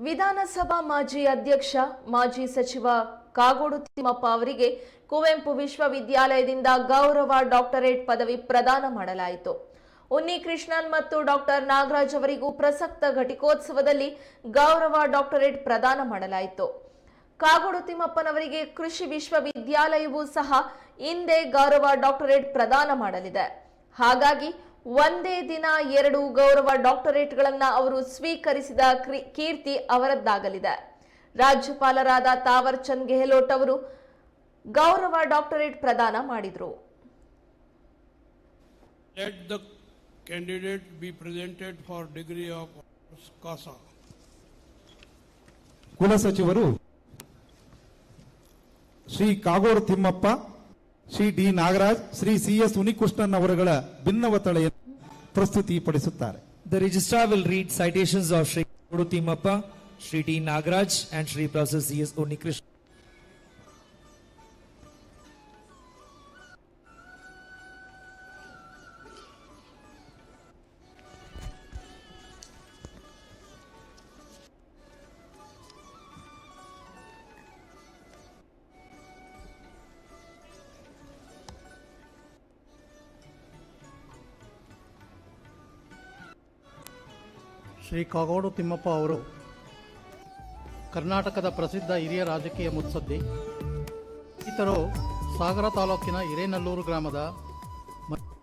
ವಿಧಾನಸಭಾ ಮಾಜಿ ಅಧ್ಯಕ್ಷ ಮಾಜಿ ಸಚಿವ ಕಾಗೋಡು ತಿಮ್ಮಪ್ಪ ಅವರಿಗೆ ಕುವೆಂಪು ವಿಶ್ವವಿದ್ಯಾಲಯದಿಂದ ಗೌರವ ಡಾಕ್ಟರೇಟ್ ಪದವಿ ಪ್ರದಾನ ಮಾಡಲಾಯಿತು. ಉನ್ನಿಕೃಷ್ಣನ್ ಮತ್ತು ಡಾಕ್ಟರ್ ನಾಗರಾಜ್ ಅವರಿಗೂ ಪ್ರಸಕ್ತ ಘಟಿಕೋತ್ಸವದಲ್ಲಿ ಗೌರವ ಡಾಕ್ಟರೇಟ್ ಪ್ರದಾನ ಮಾಡಲಾಯಿತು. ಕಾಗೋಡು ತಿಮ್ಮಪ್ಪನವರಿಗೆ ಕೃಷಿ ವಿಶ್ವವಿದ್ಯಾಲಯವೂ ಸಹ ಇಂದೇ ಗೌರವ ಡಾಕ್ಟರೇಟ್ ಪ್ರದಾನ ಮಾಡಲಿದೆ. ಹಾಗಾಗಿ ಒಂದೇ ದಿನ 2 ಗೌರವ ಡಾಕ್ಟರೇಟ್ಗಳನ್ನು ಅವರು ಸ್ವೀಕರಿಸಿದ ಕೀರ್ತಿ ಅವರದ್ದಾಗಲಿದೆ. ರಾಜ್ಯಪಾಲರಾದ ತಾವರ್ ಚಂದ್ ಗೆಹ್ಲೋಟ್ ಅವರು ಗೌರವ ಡಾಕ್ಟರೇಟ್ ಪ್ರದಾನ ಮಾಡಿದರು. Let the candidate be presented for degree of CASA. ಕುಲಸಚಿವರು ಶ್ರೀ ಕಾಗೋಡು ತಿಮ್ಮಪ್ಪ, ಶ್ರೀ ಡಿ ನಾಗರಾಜ್, ಶ್ರೀ ಸಿ.ಎಸ್. ಉನ್ನಿಕೃಷ್ಣನ್ ಅವರುಗಳ ಭಿನ್ನವತಳೆಯನ್ನು ಪ್ರಸ್ತುತಿಪಡಿಸುತ್ತಾರೆ. The registrar will read citations of Shri Kagodu Timmappa, Shri D. Nagaraj and Shri Professor C.S. Unnikrishnan. Shri Kagodu Thimmappa ಅವರು ಕರ್ನಾಟಕದ ಪ್ರಸಿದ್ಧ ಹಿರಿಯ ರಾಜಕೀಯ ಮುತ್ಸದ್ದಿ. ಈತರು ಸಾಗರ ತಾಲೂಕಿನ ಹಿರೇನಲ್ಲೂರು ಗ್ರಾಮದ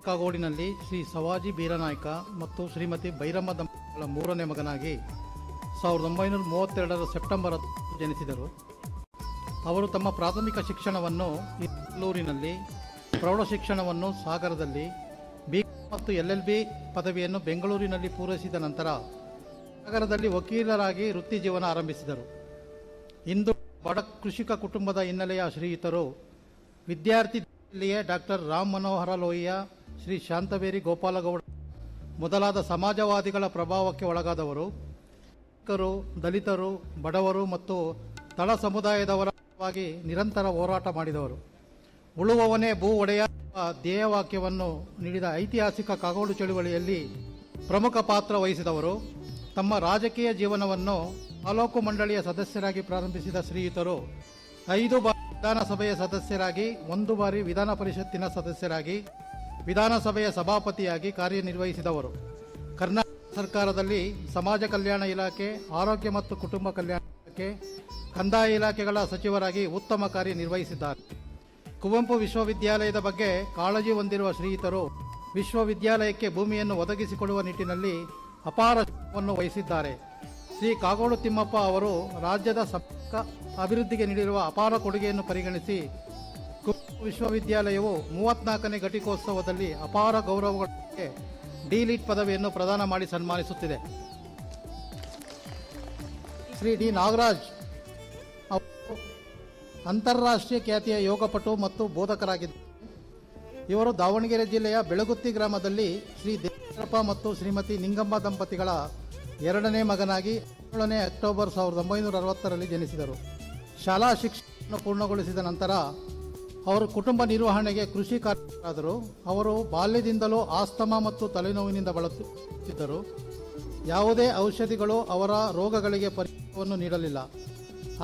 ಕಾಗೋಡಿನಲ್ಲಿ ಶ್ರೀ ಸವಾಜಿ ಬೀರನಾಯ್ಕ ಮತ್ತು ಶ್ರೀಮತಿ ಬೈರಮ್ಮ ದಂಪತಿಗಳ 3ನೇ ಮಗನಾಗಿ 1932 ಸೆಪ್ಟೆಂಬರ್ 10 ಜನಿಸಿದರು. ಅವರು ತಮ್ಮ ಪ್ರಾಥಮಿಕ ಶಿಕ್ಷಣವನ್ನು ಹಿರೇನಲ್ಲೂರಿನಲ್ಲಿ, ಪ್ರೌಢ ಶಿಕ್ಷಣವನ್ನು ಸಾಗರದಲ್ಲಿ, ಮತ್ತು LLB ಪದವಿಯನ್ನು ಬೆಂಗಳೂರಿನಲ್ಲಿ ಪೂರೈಸಿದ ನಂತರ ಸಾಗರದಲ್ಲಿ ವಕೀಲರಾಗಿ ವೃತ್ತಿ ಜೀವನ ಆರಂಭಿಸಿದರು. ಇಂದು ಬಡ ಕೃಷಿಕ ಕುಟುಂಬದ ಹಿನ್ನೆಲೆಯ ಶ್ರೀಯುತರು ವಿದ್ಯಾರ್ಥಿಯಲ್ಲಿಯೇ ಡಾಕ್ಟರ್ ರಾಮ್ ಮನೋಹರ ಲೋಹಿಯಾ, ಶ್ರೀ ಶಾಂತವೇರಿ ಗೋಪಾಲಗೌಡ ಮೊದಲಾದ ಸಮಾಜವಾದಿಗಳ ಪ್ರಭಾವಕ್ಕೆ ಒಳಗಾದವರು. ದಲಿತರು, ಬಡವರು ಮತ್ತು ತಳ ಸಮುದಾಯದವರ ಪರವಾಗಿ ನಿರಂತರ ಹೋರಾಟ ಮಾಡಿದವರು. ಉಳುವವನೇ ಭೂ ಒಡೆಯ ಧ್ಯೇಯವಾಕ್ಯವನ್ನು ನೀಡಿದ ಐತಿಹಾಸಿಕ ಕಾಗೋಡು ಚಳುವಳಿಯಲ್ಲಿ ಪ್ರಮುಖ ಪಾತ್ರ ವಹಿಸಿದವರು. ತಮ್ಮ ರಾಜಕೀಯ ಜೀವನವನ್ನು ತಾಲೂಕು ಮಂಡಳಿಯ ಸದಸ್ಯರಾಗಿ ಪ್ರಾರಂಭಿಸಿದ ಶ್ರೀಯುತರು 5 ಬಾರಿ ವಿಧಾನಸಭೆಯ ಸದಸ್ಯರಾಗಿ, 1 ಬಾರಿ ವಿಧಾನ ಪರಿಷತ್ತಿನ ಸದಸ್ಯರಾಗಿ, ವಿಧಾನಸಭೆಯ ಸಭಾಪತಿಯಾಗಿ ಕಾರ್ಯನಿರ್ವಹಿಸಿದವರು. ಕರ್ನಾಟಕ ಸರ್ಕಾರದಲ್ಲಿ ಸಮಾಜ ಕಲ್ಯಾಣ ಇಲಾಖೆ, ಆರೋಗ್ಯ ಮತ್ತು ಕುಟುಂಬ ಕಲ್ಯಾಣ ಇಲಾಖೆ, ಕಂದಾಯ ಇಲಾಖೆಗಳ ಸಚಿವರಾಗಿ ಉತ್ತಮ ಕಾರ್ಯನಿರ್ವಹಿಸಿದ್ದಾರೆ. ಕುವೆಂಪು ವಿಶ್ವವಿದ್ಯಾಲಯದ ಬಗ್ಗೆ ಕಾಳಜಿ ಹೊಂದಿರುವ ಶ್ರೀಯುತರು ವಿಶ್ವವಿದ್ಯಾಲಯಕ್ಕೆ ಭೂಮಿಯನ್ನು ಒದಗಿಸಿಕೊಡುವ ನಿಟ್ಟಿನಲ್ಲಿ ಅಪಾರ ಶ್ರಮವನ್ನು ವಹಿಸಿದ್ದಾರೆ. ಶ್ರೀ ಕಾಗೋಡು ತಿಮ್ಮಪ್ಪ ಅವರು ರಾಜ್ಯದ ಸಮಗ್ರ ಅಭಿವೃದ್ಧಿಗೆ ನೀಡಿರುವ ಅಪಾರ ಕೊಡುಗೆಯನ್ನು ಪರಿಗಣಿಸಿ ಕುವೆಂಪು ವಿಶ್ವವಿದ್ಯಾಲಯವು 34ನೇ ಘಟಿಕೋತ್ಸವದಲ್ಲಿ ಅಪಾರ ಗೌರವಗಳಿಗೆ ಡಿ.ಲಿಟ್ ಪದವಿಯನ್ನು ಪ್ರದಾನ ಮಾಡಿ ಸನ್ಮಾನಿಸುತ್ತಿದೆ. ಶ್ರೀ ಡಿ. ನಾಗರಾಜ್ ಅವರು ಅಂತಾರಾಷ್ಟ್ರೀಯ ಖ್ಯಾತಿಯ ಯೋಗಪಟು ಮತ್ತು ಬೋಧಕರಾಗಿದ್ದಾರೆ. ಇವರು ದಾವಣಗೆರೆ ಜಿಲ್ಲೆಯ ಬೆಳಗುತ್ತಿ ಗ್ರಾಮದಲ್ಲಿ ಶ್ರೀ ದೇವರಪ್ಪ ಮತ್ತು ಶ್ರೀಮತಿ ನಿಂಗಮ್ಮ ದಂಪತಿಗಳ 2ನೇ ಮಗನಾಗಿ 17ನೇ ಅಕ್ಟೋಬರ್ 1960ರಲ್ಲಿ ಜನಿಸಿದರು. ಶಾಲಾ ಶಿಕ್ಷಣವನ್ನು ಪೂರ್ಣಗೊಳಿಸಿದ ನಂತರ ಅವರು ಕುಟುಂಬ ನಿರ್ವಹಣೆಗೆ ಕೃಷಿ ಕಾರ್ಯರಾದರು. ಅವರು ಬಾಲ್ಯದಿಂದಲೂ ಆಸ್ತಮಾ ಮತ್ತು ತಲೆನೋವಿನಿಂದ ಬಳಲುತ್ತಿದ್ದರು. ಯಾವುದೇ ಔಷಧಿಗಳು ಅವರ ರೋಗಗಳಿಗೆ ಪರಿಹಾರವನ್ನು ನೀಡಲಿಲ್ಲ.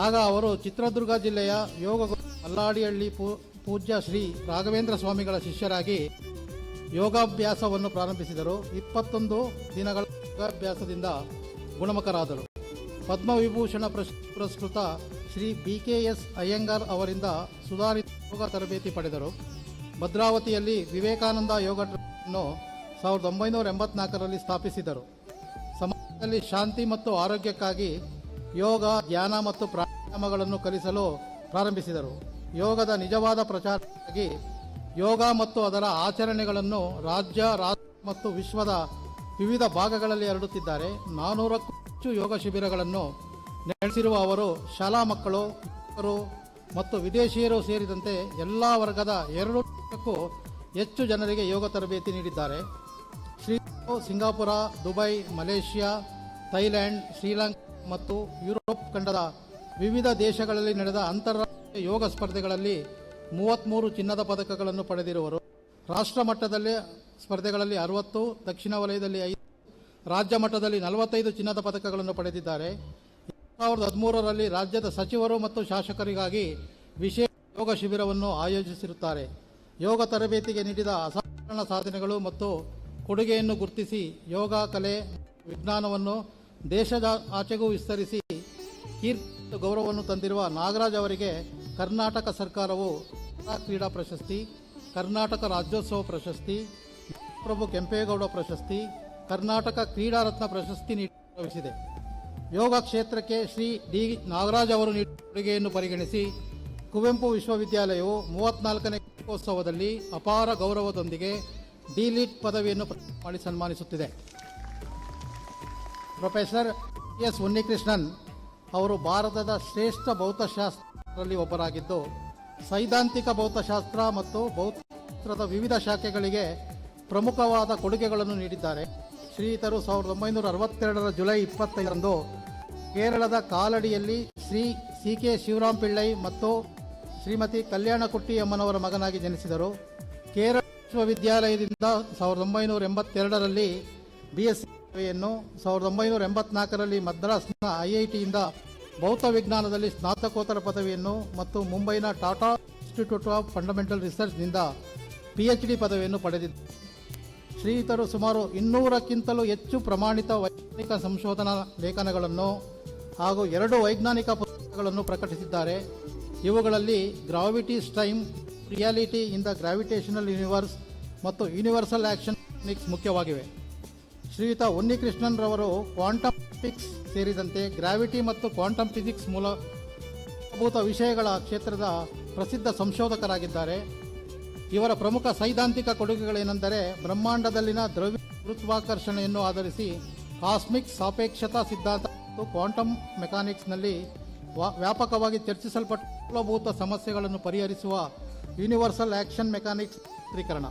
ಆಗ ಅವರು ಚಿತ್ರದುರ್ಗ ಜಿಲ್ಲೆಯ ಯೋಗ ಮಲ್ಲಾಡಿಹಳ್ಳಿ ಪೂಜ್ಯ ಶ್ರೀ ರಾಘವೇಂದ್ರ ಸ್ವಾಮಿಗಳ ಶಿಷ್ಯರಾಗಿ ಯೋಗಾಭ್ಯಾಸವನ್ನು ಪ್ರಾರಂಭಿಸಿದರು. 21 ದಿನಗಳ ಯೋಗಾಭ್ಯಾಸದಿಂದ ಗುಣಮುಖರಾದರು. ಪದ್ಮವಿಭೂಷಣ ಪುರಸ್ಕೃತ ಶ್ರೀ BKS ಅಯ್ಯಂಗಾರ್ ಅವರಿಂದ ಸುಧಾರಿತ ಯೋಗ ತರಬೇತಿ ಪಡೆದರು. ಭದ್ರಾವತಿಯಲ್ಲಿ ವಿವೇಕಾನಂದ ಯೋಗ ಅನ್ನು 1984ರಲ್ಲಿ ಸ್ಥಾಪಿಸಿದರು. ಸಮಾಜದಲ್ಲಿ ಶಾಂತಿ ಮತ್ತು ಆರೋಗ್ಯಕ್ಕಾಗಿ ಯೋಗ, ಧ್ಯಾನ ಮತ್ತು ಪ್ರಾಣಾಯಾಮಗಳನ್ನು ಕಲಿಸಲು ಪ್ರಾರಂಭಿಸಿದರು. ಯೋಗದ ನಿಜವಾದ ಪ್ರಚಾರಕ್ಕಾಗಿ ಯೋಗ ಮತ್ತು ಅದರ ಆಚರಣೆಗಳನ್ನು ರಾಜ್ಯ ಮತ್ತು ವಿಶ್ವದ ವಿವಿಧ ಭಾಗಗಳಲ್ಲಿ ಹರಡುತ್ತಿದ್ದಾರೆ. 400ಕ್ಕೂ ಹೆಚ್ಚು ಯೋಗ ಶಿಬಿರಗಳನ್ನು ನಡೆಸಿರುವ ಅವರು ಶಾಲಾ ಮಕ್ಕಳು, ಯುವಕರು ಮತ್ತು ವಿದೇಶಿಯರು ಸೇರಿದಂತೆ ಎಲ್ಲ ವರ್ಗದ 200ಕ್ಕೂ ಹೆಚ್ಚು ಜನರಿಗೆ ಯೋಗ ತರಬೇತಿ ನೀಡಿದ್ದಾರೆ. Singapore, Dubai, Malaysia, Thailand, Sri Lanka ಮತ್ತು ಯುರೋಪ್ ಖಂಡದ ವಿವಿಧ ದೇಶಗಳಲ್ಲಿ ನಡೆದ ಅಂತಾರಾಷ್ಟ್ರೀಯ ಯೋಗ ಸ್ಪರ್ಧೆಗಳಲ್ಲಿ 33 ಚಿನ್ನದ ಪದಕಗಳನ್ನು ಪಡೆದಿರುವರು. ರಾಷ್ಟ್ರ ಮಟ್ಟದಲ್ಲಿ ಸ್ಪರ್ಧೆಗಳಲ್ಲಿ 60, ದಕ್ಷಿಣ ವಲಯದಲ್ಲಿ 5, ರಾಜ್ಯ ಮಟ್ಟದಲ್ಲಿ 45 ಚಿನ್ನದ ಪದಕಗಳನ್ನು ಪಡೆದಿದ್ದಾರೆ. 2013ರಲ್ಲಿ ರಾಜ್ಯದ ಸಚಿವರು ಮತ್ತು ಶಾಸಕರಿಗಾಗಿ ವಿಶೇಷ ಯೋಗ ಶಿಬಿರವನ್ನು ಆಯೋಜಿಸಿರುತ್ತಾರೆ. ಯೋಗ ತರಬೇತಿಗೆ ನೀಡಿದ ಅಸಾಧಾರಣ ಸಾಧನೆಗಳು ಮತ್ತು ಕೊಡುಗೆಯನ್ನು ಗುರುತಿಸಿ ಯೋಗ ಕಲೆ ವಿಜ್ಞಾನವನ್ನು ದೇಶದ ಆಚೆಗೂ ವಿಸ್ತರಿಸಿ ಕೀರ್ತಿ ಗೌರವವನ್ನು ತಂದಿರುವ ನಾಗರಾಜ್ ಅವರಿಗೆ ಕರ್ನಾಟಕ ಸರ್ಕಾರವು ಕ್ರೀಡಾ ಪ್ರಶಸ್ತಿ, ಕರ್ನಾಟಕ ರಾಜ್ಯೋತ್ಸವ ಪ್ರಶಸ್ತಿ, ಪ್ರಭು ಕೆಂಪೇಗೌಡ ಪ್ರಶಸ್ತಿ, ಕರ್ನಾಟಕ ಕ್ರೀಡಾ ರತ್ನ ಪ್ರಶಸ್ತಿ ನೀಡಿ ಗೌರವಿಸಿದೆ. ಯೋಗ ಕ್ಷೇತ್ರಕ್ಕೆ ಶ್ರೀ ಡಿ ನಾಗರಾಜ್ ಅವರು ನೀಡಿದ ಕೊಡುಗೆಯನ್ನು ಪರಿಗಣಿಸಿ ಕುವೆಂಪು ವಿಶ್ವವಿದ್ಯಾಲಯವು 34ನೇ ಘಟಿಕೋತ್ಸವದಲ್ಲಿ ಅಪಾರ ಗೌರವದೊಂದಿಗೆ ಡಿ.ಲಿಟ್ ಪದವಿಯನ್ನು ಮಾಡಿ ಸನ್ಮಾನಿಸುತ್ತಿದೆ. ಪ್ರೊಫೆಸರ್ ಎಸ್ ಉನ್ನಿಕೃಷ್ಣನ್ ಅವರು ಭಾರತದ ಶ್ರೇಷ್ಠ ಭೌತಶಾಸ್ತ್ರರಲ್ಲಿ ಒಬ್ಬರಾಗಿದ್ದು, ಸೈದ್ಧಾಂತಿಕ ಭೌತಶಾಸ್ತ್ರ ಮತ್ತು ಭೌತಶಾಸ್ತ್ರದ ವಿವಿಧ ಶಾಖೆಗಳಿಗೆ ಪ್ರಮುಖವಾದ ಕೊಡುಗೆಗಳನ್ನು ನೀಡಿದ್ದಾರೆ. ಶ್ರೀಯುತರು 1962ರ ಜುಲೈ 25ರಂದು ಕೇರಳದ ಕಾಲಡಿಯಲ್ಲಿ ಶ್ರೀ ಸಿ.ಕೆ. ಶಿವರಾಮ್ ಪಿಳ್ಳೈ ಮತ್ತು ಶ್ರೀಮತಿ ಕಲ್ಯಾಣಕುಟ್ಟಿ ಅಮ್ಮನವರ ಮಗನಾಗಿ ಜನಿಸಿದರು. ಕೇರಳ ವಿಶ್ವವಿದ್ಯಾಲಯದಿಂದ 1982ರಲ್ಲಿ BSc ಪದವಿಯನ್ನು, 1984ರಲ್ಲಿ ಮದ್ರಾಸ್ನ IITಯಿಂದ ಭೌತ ವಿಜ್ಞಾನದಲ್ಲಿ ಸ್ನಾತಕೋತ್ತರ ಪದವಿಯನ್ನು ಮತ್ತು ಮುಂಬೈನ ಟಾಟಾ ಇನ್ಸ್ಟಿಟ್ಯೂಟ್ ಆಫ್ ಫಂಡಮೆಂಟಲ್ ರಿಸರ್ಚ್ನಿಂದ PhD ಪದವಿಯನ್ನು ಪಡೆದಿದ್ದಾರೆ. ಶ್ರೀಯುತರು ಸುಮಾರು 200ಕ್ಕಿಂತಲೂ ಹೆಚ್ಚು ಪ್ರಮಾಣಿತ ವೈಜ್ಞಾನಿಕ ಸಂಶೋಧನಾ ಲೇಖನಗಳನ್ನು ಹಾಗೂ 2 ವೈಜ್ಞಾನಿಕ ಪುಸ್ತಕಗಳನ್ನು ಪ್ರಕಟಿಸಿದ್ದಾರೆ. ಇವುಗಳಲ್ಲಿ gravity's time, reality in the gravitational universe ಮತ್ತು ಯೂನಿವರ್ಸಲ್ ಆಕ್ಷನ್ ಟೆಕ್ನಿಕ್ಸ್ ಮುಖ್ಯವಾಗಿವೆ. ಶ್ರೀಯುತ ಉನ್ನಿಕೃಷ್ಣನ್ ರವರು ಕ್ವಾಂಟಮ್ ಫಿಸಿಕ್ಸ್ ಸೇರಿದಂತೆ ಗ್ರಾವಿಟಿ ಮತ್ತು ಕ್ವಾಂಟಮ್ ಫಿಸಿಕ್ಸ್ ಮೂಲಭೂತ ವಿಷಯಗಳ ಕ್ಷೇತ್ರದ ಪ್ರಸಿದ್ಧ ಸಂಶೋಧಕರಾಗಿದ್ದಾರೆ. ಇವರ ಪ್ರಮುಖ ಸೈದ್ಧಾಂತಿಕ ಕೊಡುಗೆಗಳೇನೆಂದರೆ ಬ್ರಹ್ಮಾಂಡದಲ್ಲಿನ ದ್ರವ್ಯ ಗುರುತ್ವಾಕರ್ಷಣೆಯನ್ನು ಆಧರಿಸಿ ಕಾಸ್ಮಿಕ್ ಸಾಪೇಕ್ಷತಾ ಸಿದ್ಧಾಂತ ಮತ್ತು ಕ್ವಾಂಟಮ್ ಮೆಕ್ಯಾನಿಕ್ಸ್ನಲ್ಲಿ ವ್ಯಾಪಕವಾಗಿ ಚರ್ಚಿಸಲ್ಪಟ್ಟ ಮೂಲಭೂತ ಸಮಸ್ಯೆಗಳನ್ನು ಪರಿಹರಿಸುವ ಯೂನಿವರ್ಸಲ್ ಆಕ್ಷನ್ ಮೆಕ್ಯಾನಿಕ್ಸ್ ಚಿತ್ರೀಕರಣ.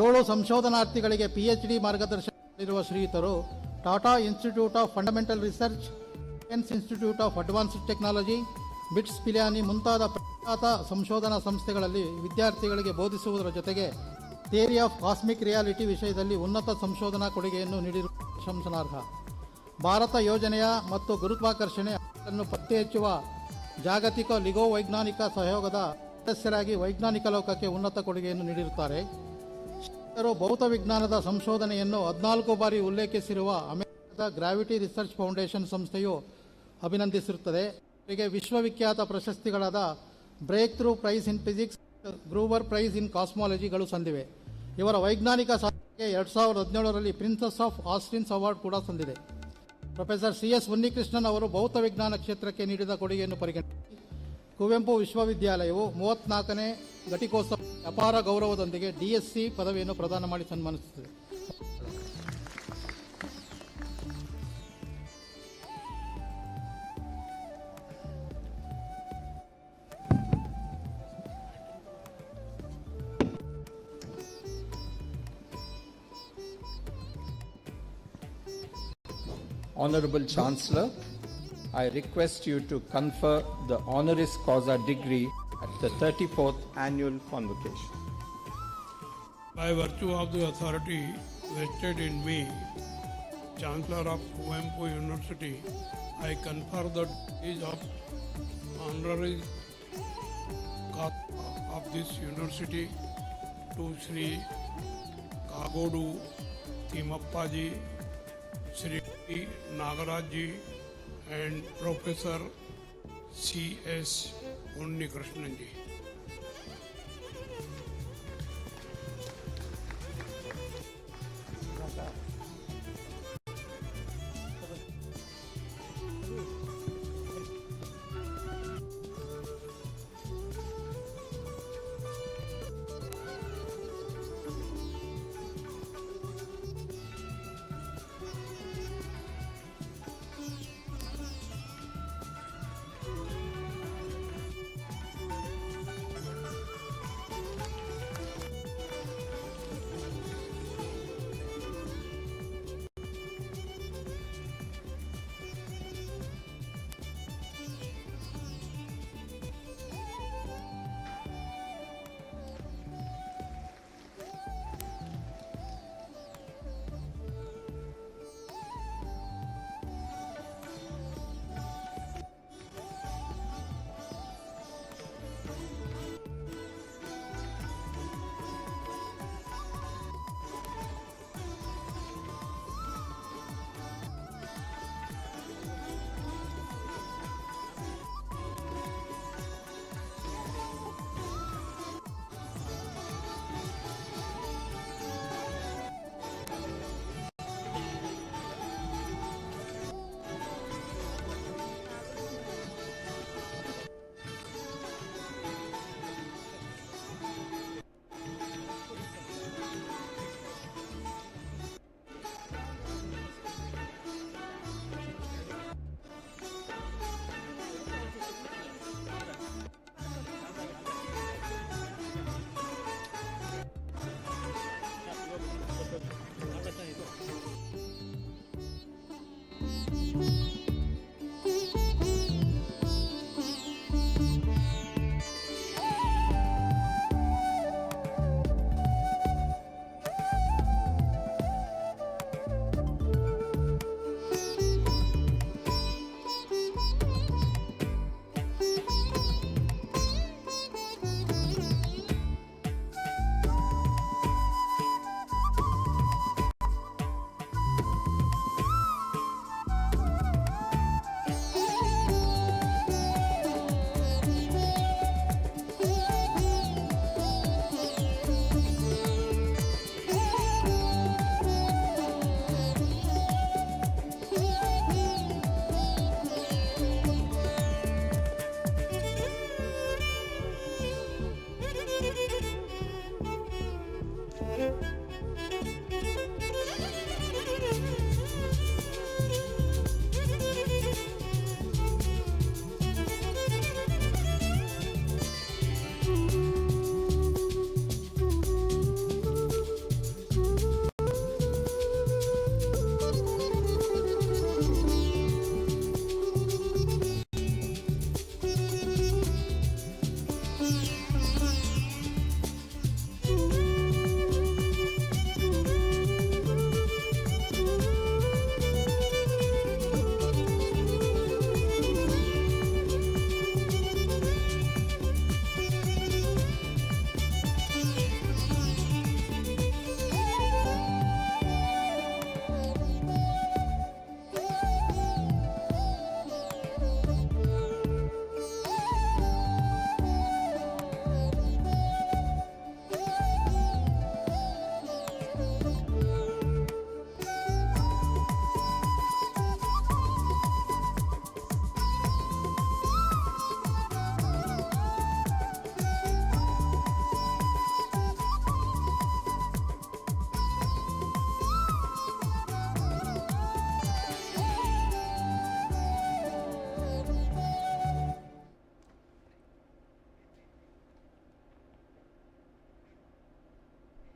7 ಸಂಶೋಧನಾರ್ಥಿಗಳಿಗೆ PhD ಮಾರ್ಗದರ್ಶನ ನೀಡಿರುವ ಶ್ರೀಯುತರು Tata institute of fundamental research, defence institute of advanced technology, BITS Pilani ಮುಂತಾದ ಪ್ರಖ್ಯಾತ ಸಂಶೋಧನಾ ಸಂಸ್ಥೆಗಳಲ್ಲಿ ವಿದ್ಯಾರ್ಥಿಗಳಿಗೆ ಬೋಧಿಸುವುದರ ಜೊತೆಗೆ ಥಿಯರಿ ಆಫ್ ಕಾಸ್ಮಿಕ್ ರಿಯಾಲಿಟಿ ವಿಷಯದಲ್ಲಿ ಉನ್ನತ ಸಂಶೋಧನಾ ಕೊಡುಗೆಯನ್ನು ನೀಡಿರುವ ಪ್ರಶಂಸನಾರ್ಹ. ಭಾರತ ಯೋಜನೆಯ ಮತ್ತು ಗುರುತ್ವಾಕರ್ಷಣೆಯನ್ನು ಪತ್ತೆ ಹಚ್ಚುವ ಜಾಗತಿಕ ಲಿಗೋ ವೈಜ್ಞಾನಿಕ ಸಹಯೋಗದ ಸದಸ್ಯರಾಗಿ ವೈಜ್ಞಾನಿಕ ಲೋಕಕ್ಕೆ ಉನ್ನತ ಕೊಡುಗೆಯನ್ನು ನೀಡಿರುತ್ತಾರೆ. ಇವರು ಭೌತ ವಿಜ್ಞಾನದ ಸಂಶೋಧನೆಯನ್ನು 14 ಬಾರಿ ಉಲ್ಲೇಖಿಸಿರುವ ಅಮೆರಿಕದ ಗ್ರಾವಿಟಿ ರಿಸರ್ಚ್ ಫೌಂಡೇಶನ್ ಸಂಸ್ಥೆಯು ಅಭಿನಂದಿಸಿರುತ್ತದೆ. ಇವರಿಗೆ ವಿಶ್ವವಿಖ್ಯಾತ ಪ್ರಶಸ್ತಿಗಳಾದ breakthrough prize in physics, Gruber prize in ಕಾಸ್ಮಾಲಜಿಗಳು ಸಂದಿವೆ. ಇವರ ವೈಜ್ಞಾನಿಕ ಸಾಧನೆಗೆ 2017ರಲ್ಲಿ ಪ್ರಿನ್ಸಸ್ ಆಫ್ ಆಸ್ಟಿನ್ಸ್ ಅವಾರ್ಡ್ ಕೂಡ ಸಂದಿದೆ. ಪ್ರೊಫೆಸರ್ CS ಉನ್ನಿಕೃಷ್ಣನ್ ಅವರು ಭೌತ ವಿಜ್ಞಾನ ಕ್ಷೇತ್ರಕ್ಕೆ ನೀಡಿದ ಕೊಡುಗೆಯನ್ನು ಪರಿಗಣಿಸಿ ಕುವೆಂಪು ವಿಶ್ವವಿದ್ಯಾಲಯವು 34ನೇ ಘಟಿಕೋತ್ಸವ ಅಪಾರ ಗೌರವದೊಂದಿಗೆ DSc ಪದವಿಯನ್ನು ಪ್ರದಾನ ಮಾಡಿ ಸನ್ಮಾನಿಸುತ್ತದೆ. Honorable Chancellor, I request you to confer the honoris causa degree at the 34th annual convocation. By virtue of the authority vested in me, Chancellor of Kuvempu University, I confer the degree of honoris causa of this university to Sri Kagodu Timappaji, Sri Nagarajji and Professor C.S. Unnikrishnan ji. ನಮಸ್ತೆ